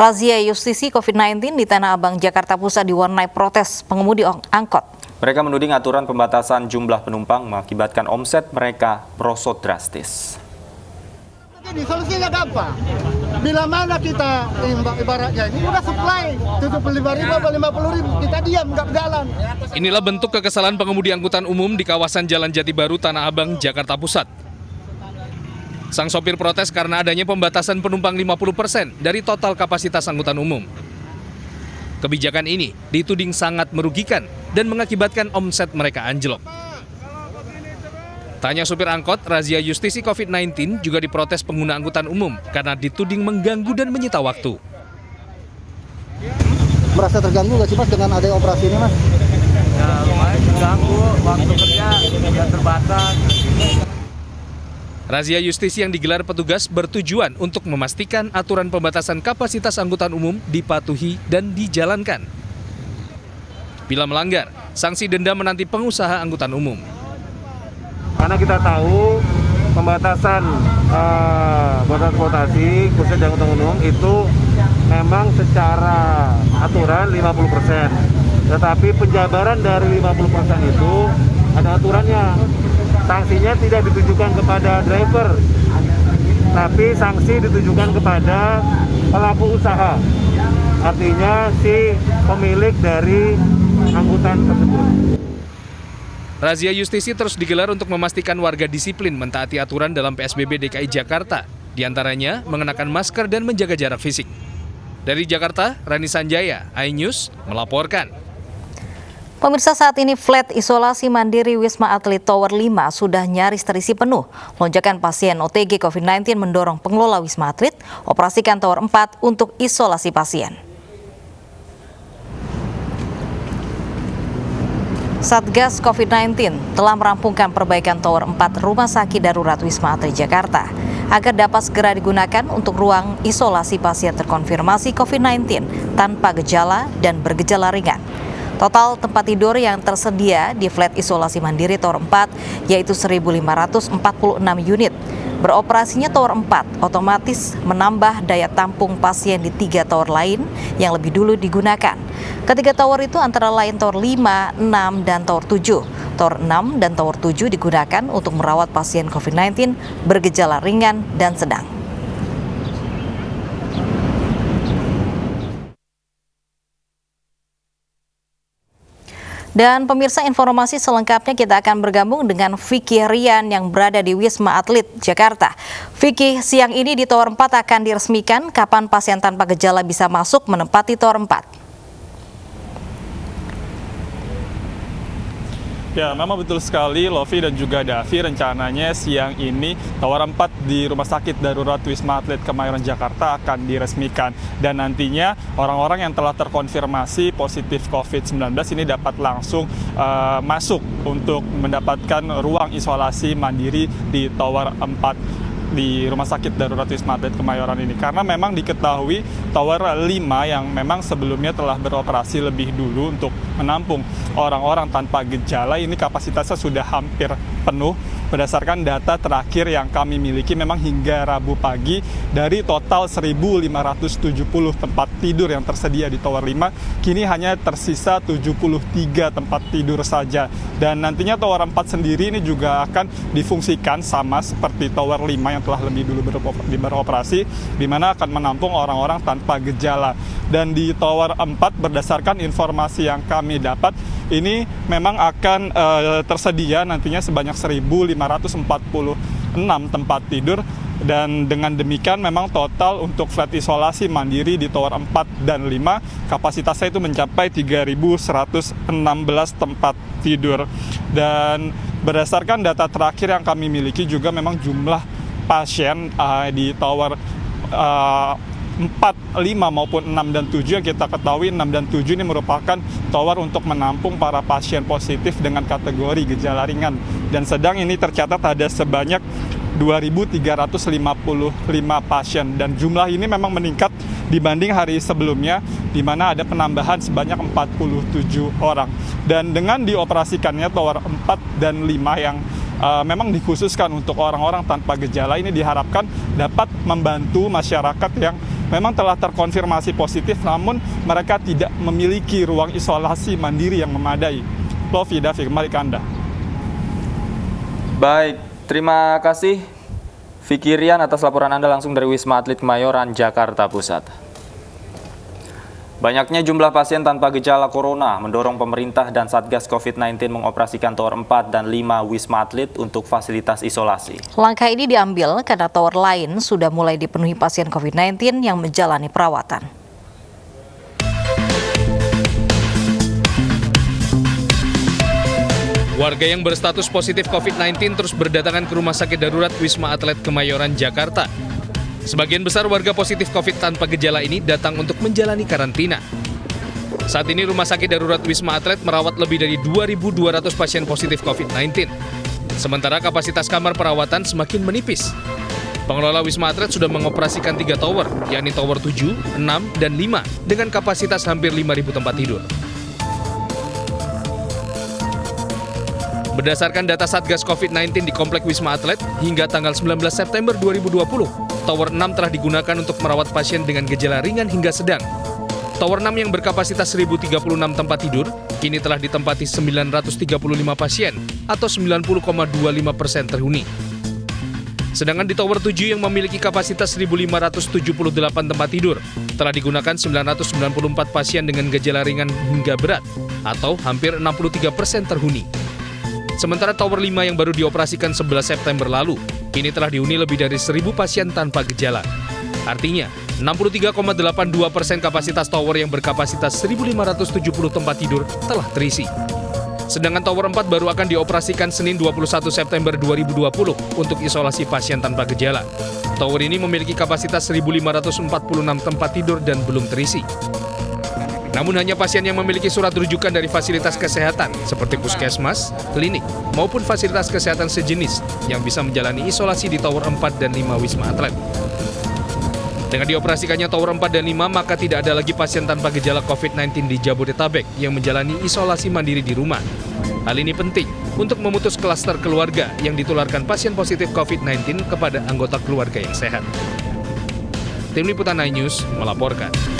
Razia justisi COVID-19 di Tanah Abang, Jakarta Pusat diwarnai protes pengemudi angkot. Mereka menuding aturan pembatasan jumlah penumpang mengakibatkan omset mereka merosot drastis. Jadi solusinya gampang. Bila mana kita ibaratnya ini udah supply, tutup 5.000 atau 50.000, kita diam, nggak berjalan. Inilah bentuk kekesalan pengemudi angkutan umum di kawasan Jalan Jati Baru, Tanah Abang, Jakarta Pusat. Sang sopir protes karena adanya pembatasan penumpang 50% dari total kapasitas angkutan umum. Kebijakan ini dituding sangat merugikan dan mengakibatkan omset mereka anjlok. Tanya supir angkot, razia justisi COVID-19 juga diprotes pengguna angkutan umum karena dituding mengganggu dan menyita waktu. Merasa terganggu nggak sih Mas dengan adanya operasi ini Mas? Ya lumayan terganggu, waktu kerja tidak terbatas. Razia justisi yang digelar petugas bertujuan untuk memastikan aturan pembatasan kapasitas angkutan umum dipatuhi dan dijalankan. Bila melanggar, sanksi denda menanti pengusaha angkutan umum. Karena kita tahu pembatasan transportasi khususnya di angkutan umum itu memang secara aturan 50%. Tetapi penjabaran dari 50% itu ada aturannya. Sanksinya tidak ditujukan kepada driver, tapi sanksi ditujukan kepada pelaku usaha. Artinya si pemilik dari angkutan tersebut. Razia justisi terus digelar untuk memastikan warga disiplin mentaati aturan dalam PSBB DKI Jakarta, diantaranya mengenakan masker dan menjaga jarak fisik. Dari Jakarta, Rani Sanjaya, iNews melaporkan. Pemirsa, saat ini flat isolasi mandiri Wisma Atlet Tower 5 sudah nyaris terisi penuh. Lonjakan pasien OTG COVID-19 mendorong pengelola Wisma Atlet operasikan Tower 4 untuk isolasi pasien. Satgas COVID-19 telah merampungkan perbaikan Tower 4 Rumah Sakit Darurat Wisma Atlet Jakarta agar dapat segera digunakan untuk ruang isolasi pasien terkonfirmasi COVID-19 tanpa gejala dan bergejala ringan. Total tempat tidur yang tersedia di flat isolasi mandiri Tower 4 yaitu 1.546 unit. Beroperasinya Tower 4 otomatis menambah daya tampung pasien di 3 tower lain yang lebih dulu digunakan. Ketiga tower itu antara lain Tower 5, 6, dan Tower 7. Tower 6 dan Tower 7 digunakan untuk merawat pasien COVID-19 bergejala ringan dan sedang. Dan pemirsa, informasi selengkapnya kita akan bergabung dengan Vicky Rian yang berada di Wisma Atlet Jakarta. Vicky, siang ini di Tower 4 akan diresmikan kapan pasien tanpa gejala bisa masuk menempati Tower 4. Ya, memang betul sekali Lovi dan juga Davi, rencananya siang ini Tower 4 di Rumah Sakit Darurat Wisma Atlet Kemayoran Jakarta akan diresmikan. Dan nantinya orang-orang yang telah terkonfirmasi positif COVID-19 ini dapat langsung masuk untuk mendapatkan ruang isolasi mandiri di Tower 4 di Rumah Sakit Darurat Wisma Atlet Kemayoran ini. Karena memang diketahui Tower 5 yang memang sebelumnya telah beroperasi lebih dulu untuk menampung orang-orang tanpa gejala ini kapasitasnya sudah hampir penuh. Berdasarkan data terakhir yang kami miliki, memang hingga Rabu pagi dari total 1.570 tempat tidur yang tersedia di Tower 5, kini hanya tersisa 73 tempat tidur saja. Dan nantinya Tower 4 sendiri ini juga akan difungsikan sama seperti Tower 5 yang telah lebih dulu beroperasi, di mana akan menampung orang-orang tanpa gejala. Dan di Tower 4 berdasarkan informasi yang kami dapat, ini memang akan tersedia nantinya sebanyak 1.546 tempat tidur. Dan dengan demikian memang total untuk flat isolasi mandiri di Tower 4 dan 5 kapasitasnya itu mencapai 3.116 tempat tidur. Dan berdasarkan data terakhir yang kami miliki juga memang jumlah pasien di Tower 4, 5 maupun 6 dan 7 yang kita ketahui 6 dan 7 ini merupakan tower untuk menampung para pasien positif dengan kategori gejala ringan dan sedang. Ini tercatat ada sebanyak 2.355 pasien dan jumlah ini memang meningkat dibanding hari sebelumnya di mana ada penambahan sebanyak 47 orang. Dan dengan dioperasikannya Tower 4 dan 5 yang memang dikhususkan untuk orang-orang tanpa gejala ini diharapkan dapat membantu masyarakat yang memang telah terkonfirmasi positif, namun mereka tidak memiliki ruang isolasi mandiri yang memadai. Lofi, Davi, kembali ke Anda. Baik, terima kasih Vicky Rian atas laporan Anda langsung dari Wisma Atlet Kemayoran, Jakarta Pusat. Banyaknya jumlah pasien tanpa gejala corona mendorong pemerintah dan Satgas COVID-19 mengoperasikan Tower 4 dan 5 Wisma Atlet untuk fasilitas isolasi. Langkah ini diambil karena tower lain sudah mulai dipenuhi pasien COVID-19 yang menjalani perawatan. Warga yang berstatus positif COVID-19 terus berdatangan ke Rumah Sakit Darurat Wisma Atlet Kemayoran, Jakarta. Sebagian besar warga positif COVID tanpa gejala ini datang untuk menjalani karantina. Saat ini Rumah Sakit Darurat Wisma Atlet merawat lebih dari 2.200 pasien positif COVID-19. Sementara kapasitas kamar perawatan semakin menipis. Pengelola Wisma Atlet sudah mengoperasikan 3 tower, yakni Tower 7, 6, dan 5, dengan kapasitas hampir 5.000 tempat tidur. Berdasarkan data Satgas COVID-19 di Komplek Wisma Atlet, hingga tanggal 19 September 2020, Tower 6 telah digunakan untuk merawat pasien dengan gejala ringan hingga sedang. Tower 6 yang berkapasitas 1.036 tempat tidur, kini telah ditempati 935 pasien atau 90,25% terhuni. Sedangkan di Tower 7 yang memiliki kapasitas 1.578 tempat tidur, telah digunakan 994 pasien dengan gejala ringan hingga berat atau hampir 63% terhuni. Sementara Tower 5 yang baru dioperasikan 11 September lalu, kini telah dihuni lebih dari 1.000 pasien tanpa gejala. Artinya, 63,82% kapasitas tower yang berkapasitas 1.570 tempat tidur telah terisi. Sedangkan Tower 4 baru akan dioperasikan Senin 21 September 2020 untuk isolasi pasien tanpa gejala. Tower ini memiliki kapasitas 1.546 tempat tidur dan belum terisi. Namun hanya pasien yang memiliki surat rujukan dari fasilitas kesehatan seperti puskesmas, klinik, maupun fasilitas kesehatan sejenis yang bisa menjalani isolasi di Tower 4 dan 5 Wisma Atlet. Dengan dioperasikannya Tower 4 dan 5, maka tidak ada lagi pasien tanpa gejala COVID-19 di Jabodetabek yang menjalani isolasi mandiri di rumah. Hal ini penting untuk memutus klaster keluarga yang ditularkan pasien positif COVID-19 kepada anggota keluarga yang sehat. Tim Liputan 9 News melaporkan.